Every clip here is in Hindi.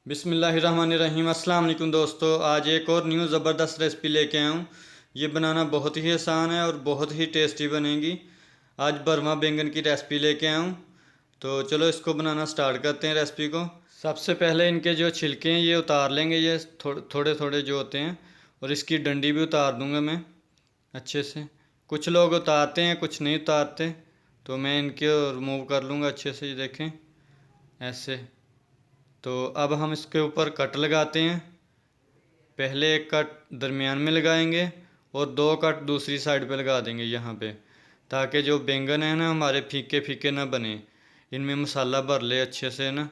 बिस्मिल्लाहिर्रहमानिर्रहीम। अस्सलाम वालेकुम दोस्तों, आज एक और न्यू ज़बरदस्त रेसिपी लेके आया हूँ। ये बनाना बहुत ही आसान है और बहुत ही टेस्टी बनेगी। आज बर्मा बैंगन की रेसिपी लेके आया हूँ। तो चलो इसको बनाना स्टार्ट करते हैं रेसिपी को। सबसे पहले इनके जो छिलके हैं ये उतार लेंगे, ये थोड़े थोड़े जो होते हैं, और इसकी डंडी भी उतार दूँगा मैं अच्छे से। कुछ लोग उतारते हैं, कुछ नहीं उतारते, तो मैं इनके रिमूव कर लूँगा अच्छे से। ये देखें ऐसे। तो अब हम इसके ऊपर कट लगाते हैं। पहले एक कट दरमियान में लगाएंगे और दो कट दूसरी साइड पे लगा देंगे यहाँ पे, ताकि जो बैंगन है ना हमारे फीके फीके ना बने, इनमें मसाला भर ले अच्छे से ना।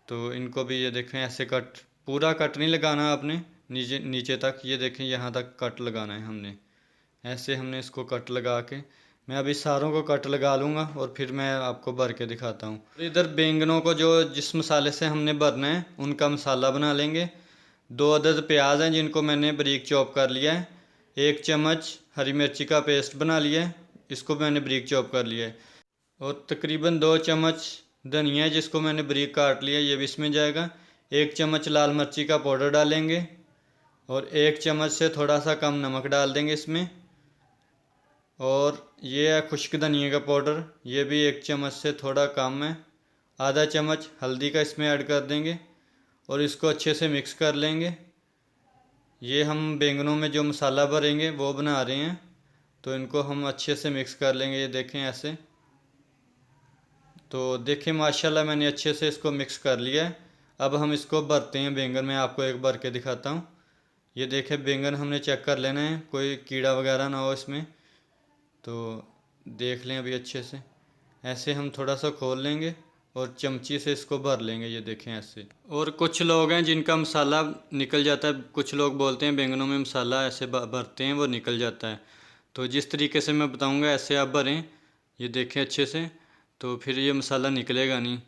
तो इनको भी ये देखें ऐसे कट, पूरा कट नहीं लगाना आपने, नीचे नीचे तक, ये देखें यहाँ तक कट लगाना है हमने। ऐसे हमने इसको कट लगा के, मैं अभी सारों को कट लगा लूँगा और फिर मैं आपको भर के दिखाता हूँ। इधर बैंगनों को जो जिस मसाले से हमने भरना है उनका मसाला बना लेंगे। 2 अदद प्याज हैं जिनको मैंने बारीक चॉप कर लिया है। 1 चम्मच हरी मिर्ची का पेस्ट बना लिया है, इसको मैंने बारीक चॉप कर लिया है। और तकरीबन 2 चम्मच धनिया जिसको मैंने बारीक काट लिया, ये भी इसमें जाएगा। 1 चम्मच लाल मिर्ची का पाउडर डालेंगे और 1 चम्मच से थोड़ा सा कम नमक डाल देंगे इसमें। और ये है खुश्क धनिया का पाउडर, ये भी 1 चम्मच से थोड़ा कम है। आधा चम्मच हल्दी का इसमें ऐड कर देंगे और इसको अच्छे से मिक्स कर लेंगे। ये हम बैंगनों में जो मसाला भरेंगे वो बना रहे हैं, तो इनको हम अच्छे से मिक्स कर लेंगे। ये देखें ऐसे। तो देखें माशाल्लाह मैंने अच्छे से इसको मिक्स कर लिया है। अब हम इसको भरते हैं बैंगन में, आपको एक भर के दिखाता हूँ। ये देखें बैंगन हमने चेक कर लेना है, कोई कीड़ा वगैरह ना हो इसमें। तो देख लें अभी अच्छे से। ऐसे हम थोड़ा सा खोल लेंगे और चमची से इसको भर लेंगे। ये देखें ऐसे। और कुछ लोग हैं जिनका मसाला निकल जाता है, कुछ लोग बोलते हैं बैंगनों में मसाला ऐसे भरते हैं वो निकल जाता है। तो जिस तरीके से मैं बताऊंगा ऐसे आप भरें, ये देखें अच्छे से, तो फिर ये मसाला निकलेगा नहीं।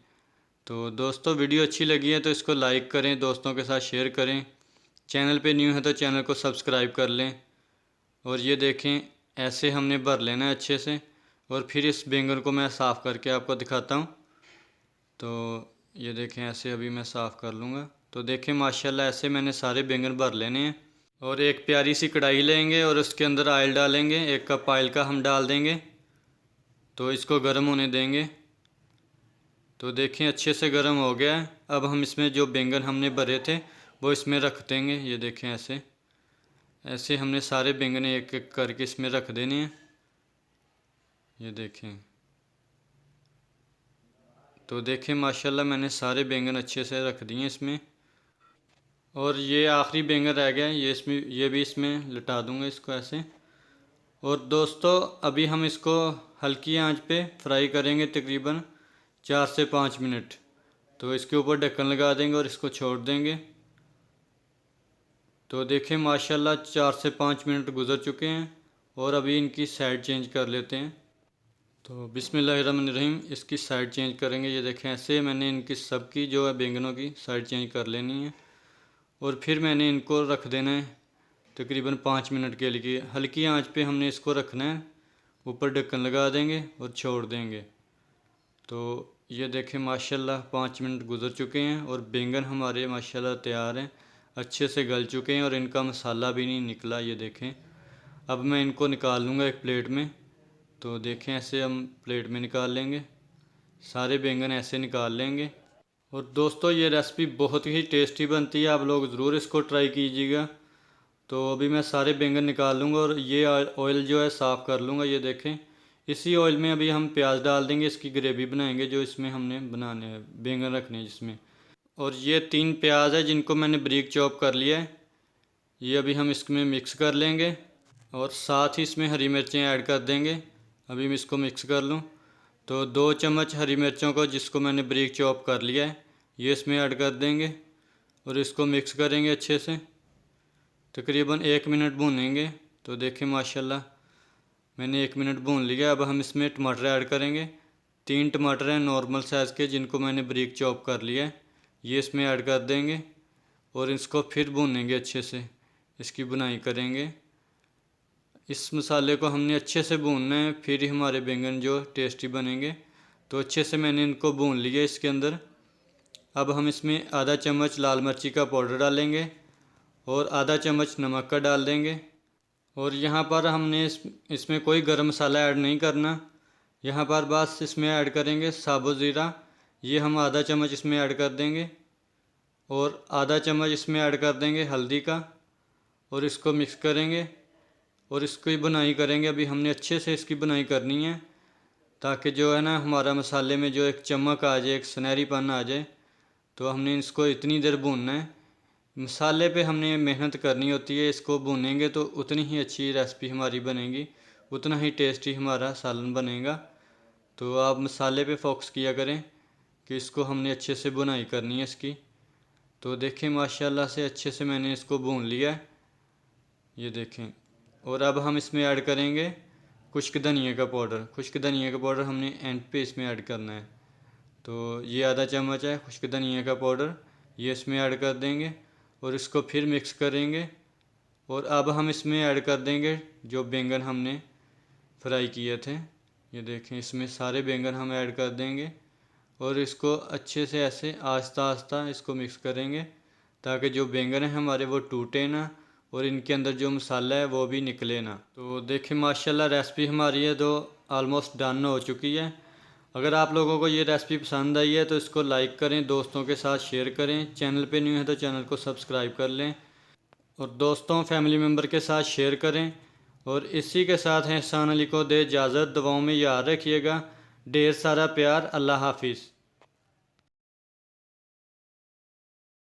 तो दोस्तों वीडियो अच्छी लगी है तो इसको लाइक करें, दोस्तों के साथ शेयर करें। चैनल पे न्यू है तो चैनल को सब्सक्राइब कर लें। और ये देखें ऐसे हमने भर लेना है अच्छे से। और फिर इस बैंगन को मैं साफ़ करके आपको दिखाता हूँ। तो ये देखें ऐसे अभी मैं साफ़ कर लूँगा। तो देखें माशाल्लाह ऐसे मैंने सारे बैंगन भर लेने हैं। और एक प्यारी सी कढ़ाई लेंगे और उसके अंदर ऑयल डालेंगे। 1 कप ऑयल का हम डाल देंगे, तो इसको गर्म होने देंगे। तो देखें अच्छे से गर्म हो गया है। अब हम इसमें जो बैंगन हमने भरे थे वो इसमें रख देंगे। ये देखें ऐसे ऐसे हमने सारे बैंगन एक एक करके इसमें रख देने हैं। ये देखें। तो देखें माशाल्लाह मैंने सारे बैंगन अच्छे से रख दिए इसमें। और ये आखिरी बैंगन रह गया है, ये भी इसमें लटा दूंगा इसको ऐसे। और दोस्तों अभी हम इसको हल्की आंच पे फ्राई करेंगे तकरीबन 4 से 5 मिनट। तो इसके ऊपर ढक्कन लगा देंगे और इसको छोड़ देंगे। तो देखें माशाल्लाह 4 से 5 मिनट गुजर चुके हैं और अभी इनकी साइड चेंज कर लेते हैं। तो बिस्मिल्लाहिर्रहमानिर्रहीम, इसकी साइड चेंज करेंगे। ये देखें ऐसे मैंने इनकी सबकी जो है बैंगनों की साइड चेंज कर लेनी है। और फिर मैंने इनको रख देना है तकरीबन 5 मिनट के लिए। हल्की आंच पे हमने इसको रखना है, ऊपर ढक्कन लगा देंगे और छोड़ देंगे। तो ये देखें माशाल्लाह 5 मिनट गुजर चुके हैं और बैंगन हमारे माशाल्लाह तैयार हैं, अच्छे से गल चुके हैं और इनका मसाला भी नहीं निकला। ये देखें। अब मैं इनको निकाल लूँगा एक प्लेट में। तो देखें ऐसे हम प्लेट में निकाल लेंगे, सारे बैंगन ऐसे निकाल लेंगे। और दोस्तों ये रेसिपी बहुत ही टेस्टी बनती है, आप लोग ज़रूर इसको ट्राई कीजिएगा। तो अभी मैं सारे बैंगन निकाल लूँगा और ये ऑयल जो है साफ़ कर लूँगा। ये देखें इसी ऑयल में अभी हम प्याज डाल देंगे, इसकी ग्रेवी बनाएंगे जो इसमें हमने बनाने हैं, बैंगन रखने हैं जिसमें। और ये 3 प्याज है जिनको मैंने बारीक चॉप कर लिया है, ये अभी हम इसमें मिक्स कर लेंगे। और साथ ही इसमें हरी मिर्चें ऐड कर देंगे। अभी मैं इसको मिक्स कर लूँ। तो 2 चम्मच हरी मिर्चों को जिसको मैंने बारीक चॉप कर लिया है ये इसमें ऐड कर देंगे और इसको मिक्स करेंगे अच्छे से। तकरीबन 1 मिनट भूनेंगे। तो देखें माशाल्लाह मैंने 1 मिनट भून लिया। अब हम इसमें टमाटर ऐड करेंगे। 3 टमाटर हैं नॉर्मल साइज़ के जिनको मैंने बारीक चॉप कर लिया है, ये इसमें ऐड कर देंगे और इसको फिर भूनेंगे अच्छे से, इसकी बुनाई करेंगे। इस मसाले को हमने अच्छे से भूनना है, फिर ही हमारे बैंगन जो टेस्टी बनेंगे। तो अच्छे से मैंने इनको भून लिया इसके अंदर। अब हम इसमें आधा चम्मच लाल मिर्ची का पाउडर डालेंगे और आधा चम्मच नमक का डाल देंगे। और यहाँ पर हमने इसमें कोई गरम मसाला ऐड नहीं करना। यहाँ पर बस इसमें ऐड करेंगे साबुत ज़ीरा, ये हम आधा चम्मच इसमें ऐड कर देंगे। और आधा चम्मच इसमें ऐड कर देंगे हल्दी का और इसको मिक्स करेंगे और इसकी बुनाई करेंगे। अभी हमने अच्छे से इसकी बुनाई करनी है ताकि जो है ना हमारा मसाले में जो एक चमक आ जाए, एक सुनहरीपन आ जाए। तो हमने इसको इतनी देर भूनना है। मसाले पे हमने मेहनत करनी होती है, इसको भूनेंगे तो उतनी ही अच्छी रेसिपी हमारी बनेगी, उतना ही टेस्टी हमारा सालन बनेगा। तो आप मसाले पे फोकस किया करें कि इसको हमने अच्छे से बुनाई करनी है इसकी। तो देखें माशाल्लाह से अच्छे से मैंने इसको भून लिया है, ये देखें। और अब हम इसमें ऐड करेंगे खुश्क धनिया का पाउडर। खुश्क धनिया का पाउडर हमने एंड पे इसमें ऐड करना है। तो ये आधा चम्मच है खुश्क धनिया का पाउडर, ये इसमें ऐड कर देंगे और इसको फिर मिक्स करेंगे। और अब हम इसमें ऐड कर देंगे जो बैंगन हमने फ्राई किए थे, ये देखें। इसमें सारे बैंगन हम ऐड कर देंगे और इसको अच्छे से ऐसे आहिस्ता आहिस्ता इसको मिक्स करेंगे ताकि जो बैंगन है हमारे वो टूटे ना और इनके अंदर जो मसाला है वो भी निकले ना। तो देखें माशाल्लाह रेसिपी हमारी है तो ऑलमोस्ट डन हो चुकी है। अगर आप लोगों को ये रेसिपी पसंद आई है तो इसको लाइक करें, दोस्तों के साथ शेयर करें। चैनल पे न्यू है तो चैनल को सब्सक्राइब कर लें और दोस्तों फैमिली मेम्बर के साथ शेयर करें। और इसी के साथ एहसान अली को दे इजाज़त। दुआओं में याद रखिएगा। ढेर सारा प्यार। अल्लाह हाफिज़।